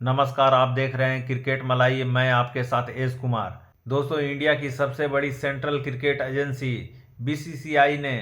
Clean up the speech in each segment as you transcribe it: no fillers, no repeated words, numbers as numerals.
नमस्कार, आप देख रहे हैं क्रिकेट मलाई। मैं आपके साथ एस कुमार। दोस्तों, इंडिया की सबसे बड़ी सेंट्रल क्रिकेट एजेंसी बीसीसीआई ने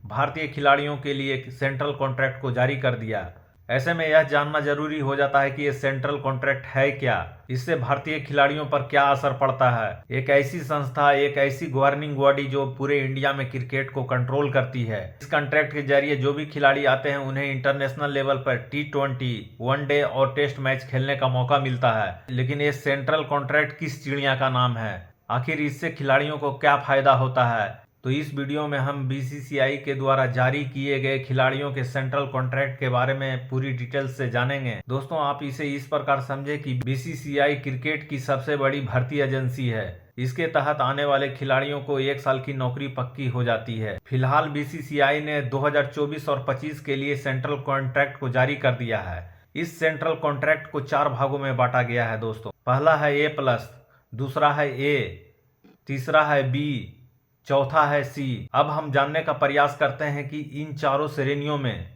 भारतीय खिलाड़ियों के लिए सेंट्रल कॉन्ट्रैक्ट को जारी कर दिया। ऐसे में यह जानना जरूरी हो जाता है कि ये सेंट्रल कॉन्ट्रैक्ट है क्या, इससे भारतीय खिलाड़ियों पर क्या असर पड़ता है। एक ऐसी संस्था, एक ऐसी गवर्निंग बॉडी जो पूरे इंडिया में क्रिकेट को कंट्रोल करती है। इस कॉन्ट्रैक्ट के जरिए जो भी खिलाड़ी आते हैं उन्हें इंटरनेशनल लेवल पर T20, वनडे और टेस्ट मैच खेलने का मौका मिलता है। लेकिन ये सेंट्रल कॉन्ट्रैक्ट किस चिड़िया का नाम है, आखिर इससे खिलाड़ियों को क्या फायदा होता है, तो इस वीडियो में हम बीसीसीआई के द्वारा जारी किए गए खिलाड़ियों के सेंट्रल कॉन्ट्रैक्ट के बारे में पूरी डिटेल्स से जानेंगे। दोस्तों, आप इसे इस प्रकार समझे कि बीसीसीआई क्रिकेट की सबसे बड़ी भर्ती एजेंसी है। इसके तहत आने वाले खिलाड़ियों को 1 साल की नौकरी पक्की हो जाती है। फिलहाल बीसीसीआई ने 2024 और 25 के लिए सेंट्रल कॉन्ट्रैक्ट को जारी कर दिया है। इस सेंट्रल कॉन्ट्रैक्ट को 4 भागों में बांटा गया है। दोस्तों, पहला है A+, दूसरा है A, तीसरा है B, चौथा है C। अब हम जानने का प्रयास करते हैं कि इन चारों श्रेणियों में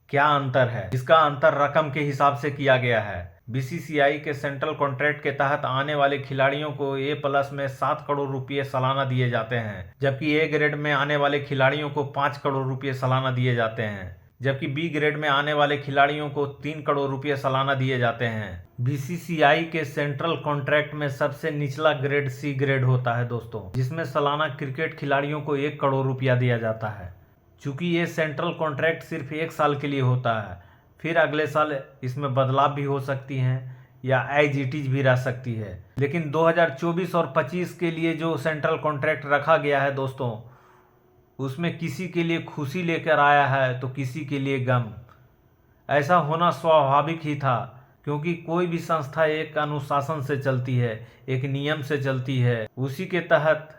क्या अंतर है। इसका अंतर रकम के हिसाब से किया गया है। बीसीसीआई के सेंट्रल कॉन्ट्रैक्ट के तहत आने वाले खिलाड़ियों को A+ में 7 करोड़ रुपए सालाना दिए जाते हैं, जबकि A ग्रेड में आने वाले खिलाड़ियों को 5 करोड़ रुपए सालाना दिए जाते हैं, जबकि B ग्रेड में आने वाले खिलाड़ियों को 3 करोड़ रुपए सालाना दिए जाते हैं। बीसीसीआई के सेंट्रल कॉन्ट्रैक्ट में सबसे निचला ग्रेड C ग्रेड होता है दोस्तों, जिसमें सालाना क्रिकेट खिलाड़ियों को 1 करोड़ रुपया दिया जाता है। चूंकि ये सेंट्रल कॉन्ट्रैक्ट सिर्फ 1 साल के लिए होता है, फिर अगले साल इसमें बदलाव भी हो सकती हैं या एज इट इज भी रह सकती है। लेकिन 2024 और 25 के लिए जो सेंट्रल कॉन्ट्रैक्ट रखा गया है दोस्तों, उसमें किसी के लिए खुशी लेकर आया है तो किसी के लिए गम। ऐसा होना स्वाभाविक ही था, क्योंकि कोई भी संस्था एक अनुशासन से चलती है, एक नियम से चलती है। उसी के तहत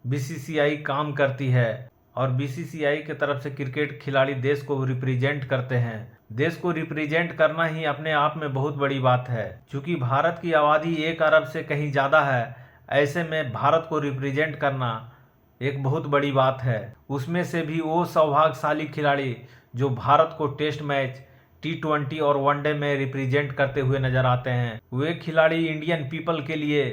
बीसीसीआई काम करती है और बीसीसीआई की तरफ से क्रिकेट खिलाड़ी देश को रिप्रेजेंट करते हैं। देश को रिप्रेजेंट करना ही अपने आप में बहुत बड़ी बात है। चूंकि भारत की आबादी 1 अरब से कहीं ज़्यादा है, ऐसे में भारत को रिप्रेजेंट करना एक बहुत बड़ी बात है। उसमें से भी वो सौभाग्यशाली खिलाड़ी जो भारत को टेस्ट मैच, T20 और वनडे में रिप्रेजेंट करते हुए नजर आते हैं, वे खिलाड़ी इंडियन पीपल के लिए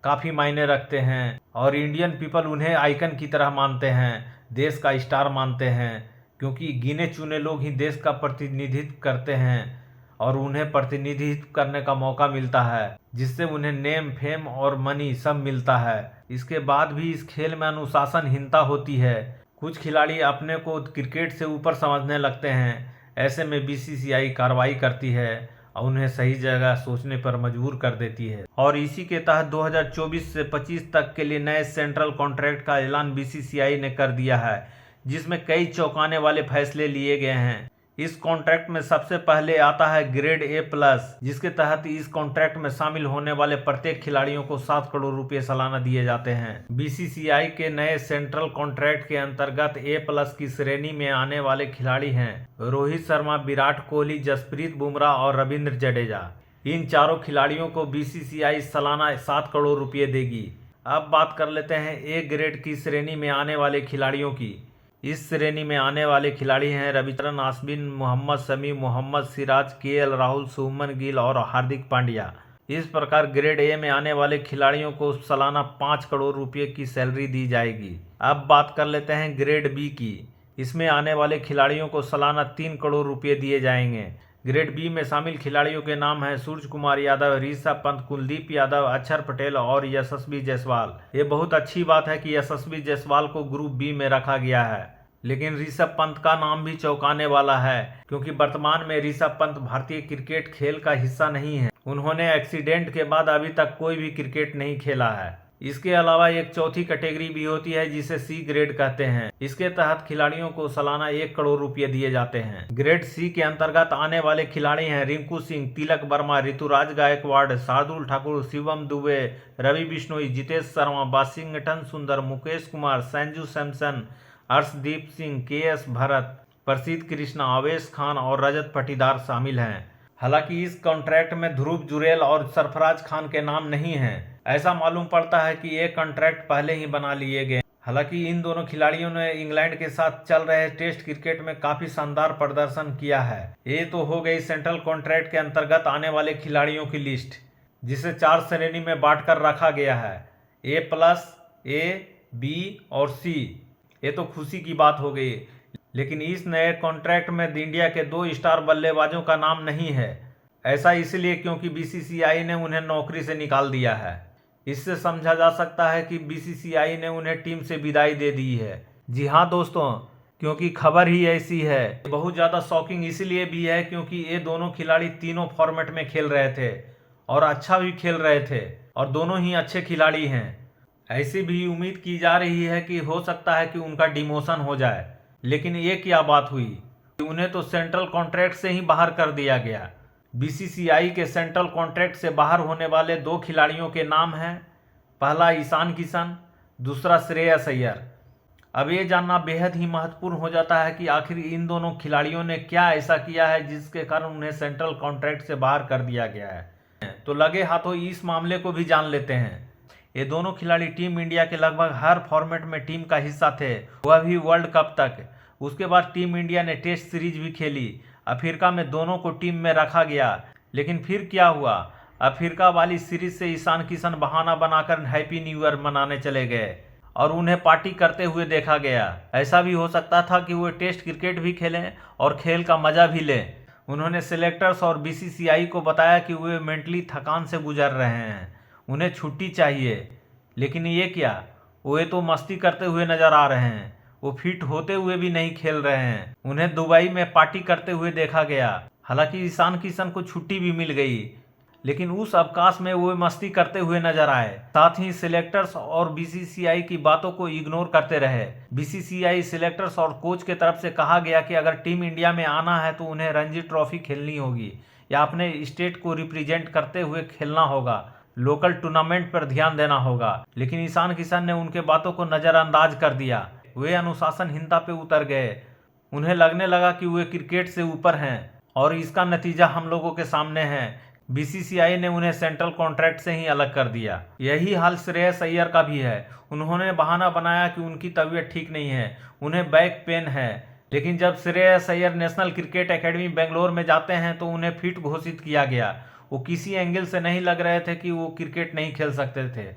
काफ़ी मायने रखते हैं और इंडियन पीपल उन्हें आइकन की तरह मानते हैं, देश का स्टार मानते हैं। क्योंकि गिने चुने लोग ही देश का प्रतिनिधित्व करते हैं और उन्हें प्रतिनिधित्व करने का मौका मिलता है, जिससे उन्हें नेम, फेम और मनी सब मिलता है। इसके बाद भी इस खेल में अनुशासनहीनता होती है। कुछ खिलाड़ी अपने को क्रिकेट से ऊपर समझने लगते हैं। ऐसे में बीसीसीआई कार्रवाई करती है और उन्हें सही जगह सोचने पर मजबूर कर देती है। और इसी के तहत 2024 से 25 तक के लिए नए सेंट्रल कॉन्ट्रैक्ट का ऐलान बीसीसीआई ने कर दिया है, जिसमें कई चौंकाने वाले फैसले लिए गए हैं। इस कॉन्ट्रैक्ट में सबसे पहले आता है ग्रेड A+, जिसके तहत इस कॉन्ट्रैक्ट में शामिल होने वाले प्रत्येक खिलाड़ियों को 7 करोड़ रुपए सालाना दिए जाते हैं। बीसीसीआई के नए सेंट्रल कॉन्ट्रैक्ट के अंतर्गत A+ की श्रेणी में आने वाले खिलाड़ी हैं रोहित शर्मा, विराट कोहली, जसप्रीत बुमराह और रविंद्र जडेजा। इन चारों खिलाड़ियों को बीसीसीआई सालाना 7 करोड़ रुपये देगी। अब बात कर लेते हैं A ग्रेड की श्रेणी में आने वाले खिलाड़ियों की। इस श्रेणी में आने वाले खिलाड़ी हैं रविचंद्रन अश्विन, मोहम्मद शमी, मोहम्मद सिराज, KL राहुल, शुभमन गिल और हार्दिक पांड्या। इस प्रकार ग्रेड A में आने वाले खिलाड़ियों को सालाना 5 करोड़ रुपये की सैलरी दी जाएगी। अब बात कर लेते हैं ग्रेड B की। इसमें आने वाले खिलाड़ियों को सालाना 3 करोड़ रुपये दिए जाएंगे। ग्रेड B में शामिल खिलाड़ियों के नाम हैं सूर्य कुमार यादव, ऋषभ पंत, कुलदीप यादव, अक्षर पटेल और यशस्वी जायसवाल। ये बहुत अच्छी बात है कि यशस्वी जायसवाल को ग्रुप B में रखा गया है। लेकिन ऋषभ पंत का नाम भी चौंकाने वाला है, क्योंकि वर्तमान में ऋषभ पंत भारतीय क्रिकेट खेल का हिस्सा नहीं है। उन्होंने एक्सीडेंट के बाद अभी तक कोई भी क्रिकेट नहीं खेला है। इसके अलावा एक चौथी कैटेगरी भी होती है जिसे C ग्रेड कहते हैं। इसके तहत खिलाड़ियों को सालाना 1 करोड़ रुपये दिए जाते हैं। ग्रेड C के अंतर्गत आने वाले खिलाड़ी हैं रिंकू सिंह, तिलक वर्मा, ऋतुराज गायकवाड़, शार्दुल ठाकुर, शिवम दुबे, रवि बिश्नोई, जितेश शर्मा, वाशिंगटन सुंदर, मुकेश कुमार, संजू सैमसन, अर्शदीप सिंह, KS भरत, प्रसिद्ध कृष्णा, आवेश खान और रजत पाटीदार शामिल हैं। हालांकि इस कॉन्ट्रैक्ट में ध्रुव जुरैल और सरफराज खान के नाम नहीं हैं। ऐसा मालूम पड़ता है कि ये कॉन्ट्रैक्ट पहले ही बना लिए गए। हालांकि इन दोनों खिलाड़ियों ने इंग्लैंड के साथ चल रहे टेस्ट क्रिकेट में काफी शानदार प्रदर्शन किया है। ये तो हो गई सेंट्रल कॉन्ट्रैक्ट के अंतर्गत आने वाले खिलाड़ियों की लिस्ट, जिसे 4 श्रेणी में बांटकर रखा गया है, A+, A, B और C। ये तो खुशी की बात हो गई, लेकिन इस नए कॉन्ट्रैक्ट में इंडिया के 2 स्टार बल्लेबाजों का नाम नहीं है। ऐसा इसलिए क्योंकि बीसीसीआई ने उन्हें नौकरी से निकाल दिया है। इससे समझा जा सकता है कि बीसीसीआई ने उन्हें टीम से विदाई दे दी है। जी हाँ दोस्तों, क्योंकि खबर ही ऐसी है। बहुत ज़्यादा शॉकिंग इसलिए भी है क्योंकि ये दोनों खिलाड़ी तीनों फॉर्मेट में खेल रहे थे और अच्छा भी खेल रहे थे और दोनों ही अच्छे खिलाड़ी हैं। ऐसी भी उम्मीद की जा रही है कि हो सकता है कि उनका डिमोशन हो जाए, लेकिन ये क्या बात हुई कि उन्हें तो सेंट्रल कॉन्ट्रैक्ट से ही बाहर कर दिया गया। बीसीसीआई के सेंट्रल कॉन्ट्रैक्ट से बाहर होने वाले 2 खिलाड़ियों के नाम हैं, पहला ईशान किशन, दूसरा श्रेयस अय्यर। अब ये जानना बेहद ही महत्वपूर्ण हो जाता है कि आखिर इन दोनों खिलाड़ियों ने क्या ऐसा किया है जिसके कारण उन्हें सेंट्रल कॉन्ट्रैक्ट से बाहर कर दिया गया है। तो लगे हाथों इस मामले को भी जान लेते हैं। ये दोनों खिलाड़ी टीम इंडिया के लगभग हर फॉर्मेट में टीम का हिस्सा थे, वह भी वर्ल्ड कप तक। उसके बाद टीम इंडिया ने टेस्ट सीरीज भी खेली। अफ्रीका में दोनों को टीम में रखा गया, लेकिन फिर क्या हुआ, अफ्रीका वाली सीरीज से ईशान किशन बहाना बनाकर हैप्पी न्यू ईयर मनाने चले गए और उन्हें पार्टी करते हुए देखा गया। ऐसा भी हो सकता था कि वो टेस्ट क्रिकेट भी खेलें और खेल का मजा भी लें। उन्होंने सिलेक्टर्स और बीसीसीआई को बताया कि वे मेंटली थकान से गुजर रहे हैं, उन्हें छुट्टी चाहिए। लेकिन ये क्या, वे तो मस्ती करते हुए नजर आ रहे हैं, वो फिट होते हुए भी नहीं खेल रहे हैं। उन्हें दुबई में पार्टी करते हुए देखा गया। हालांकि ईशान किशन को छुट्टी भी मिल गई, लेकिन उस अवकाश में वो मस्ती करते हुए नजर आए। साथ ही सिलेक्टर्स और बीसीसीआई की बातों को इग्नोर करते रहे। बीसीसीआई सिलेक्टर्स और कोच के तरफ से कहा गया कि अगर टीम इंडिया में आना है तो उन्हें रणजी ट्रॉफी खेलनी होगी या अपने स्टेट को रिप्रेजेंट करते हुए खेलना होगा, लोकल टूर्नामेंट पर ध्यान देना होगा। लेकिन ईशान किशन ने उनके बातों को नजरअंदाज कर दिया। वे अनुशासनहीनता पे उतर गए। उन्हें लगने लगा कि वे क्रिकेट से ऊपर हैं और इसका नतीजा हम लोगों के सामने है। बीसीसीआई ने उन्हें सेंट्रल कॉन्ट्रैक्ट से ही अलग कर दिया। यही हाल श्रेयस अय्यर का भी है। उन्होंने बहाना बनाया कि उनकी तबीयत ठीक नहीं है, उन्हें बैक पेन है। लेकिन जब Shreyas Iyer national cricket academy Bangalore में जाते हैं तो उन्हें फिट घोषित किया गया। वो किसी एंगल से नहीं लग रहे थे कि वो क्रिकेट नहीं खेल सकते थे।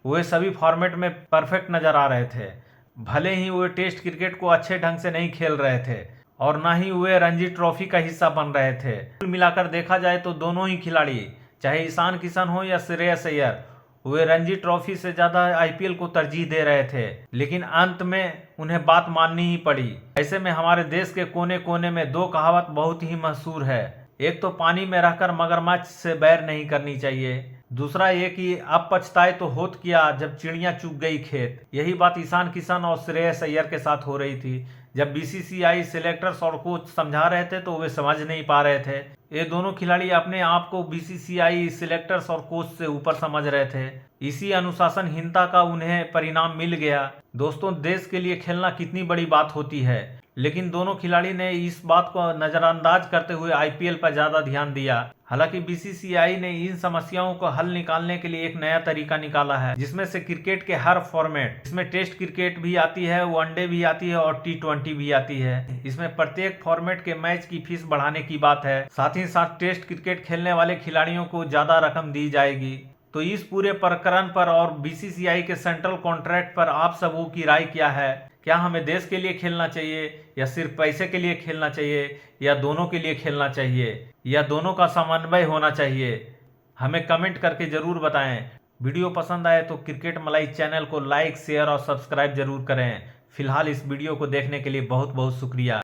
वे सभी फॉर्मेट में परफेक्ट नजर आ रहे थे। भले ही वे टेस्ट क्रिकेट को अच्छे ढंग से नहीं खेल रहे थे और ना ही वे रणजी ट्रॉफी का हिस्सा बन रहे थे। कुल मिलाकर देखा जाए तो दोनों ही खिलाड़ी, चाहे ईशान किशन हो या श्रेयस अय्यर, वे रणजी ट्रॉफी से ज्यादा आईपीएल को तरजीह दे रहे थे। लेकिन अंत में उन्हें बात माननी ही पड़ी। ऐसे में हमारे देश के कोने कोने में 2 कहावत बहुत ही मशहूर है। एक तो पानी में रहकर मगरमच्छ से बैर नहीं करनी चाहिए, दूसरा ये कि अब पछताए तो होत किया जब चिड़िया चुग गई खेत। यही बात ईशान किशन और श्रेयस अय्यर के साथ हो रही थी। जब बीसीसीआई सिलेक्टर्स और कोच समझा रहे थे तो वे समझ नहीं पा रहे थे। ये दोनों खिलाड़ी अपने आप को बीसीसीआई सिलेक्टर्स और कोच से ऊपर समझ रहे थे। इसी अनुशासनहीनता का उन्हें परिणाम मिल गया। दोस्तों, देश के लिए खेलना कितनी बड़ी बात होती है, लेकिन दोनों खिलाड़ी ने इस बात को नजरअंदाज करते हुए आईपीएल पर ज्यादा ध्यान दिया। हालांकि बीसीसीआई ने इन समस्याओं को हल निकालने के लिए एक नया तरीका निकाला है, जिसमें से क्रिकेट के हर फॉर्मेट, इसमें टेस्ट क्रिकेट भी आती है, वनडे भी आती है और T20 भी आती है। इसमें प्रत्येक फॉर्मेट के मैच की फीस बढ़ाने की बात है। साथ ही साथ टेस्ट क्रिकेट खेलने वाले खिलाड़ियों को ज्यादा रकम दी जाएगी। तो इस पूरे प्रकरण पर और बीसीसीआई के सेंट्रल कॉन्ट्रैक्ट पर आप सबों की राय क्या है? क्या हमें देश के लिए खेलना चाहिए या सिर्फ पैसे के लिए खेलना चाहिए या दोनों के लिए खेलना चाहिए या दोनों का समन्वय होना चाहिए? हमें कमेंट करके जरूर बताएं। वीडियो पसंद आए तो क्रिकेट मलाई चैनल को लाइक, शेयर और सब्सक्राइब जरूर करें। फिलहाल इस वीडियो को देखने के लिए बहुत बहुत शुक्रिया।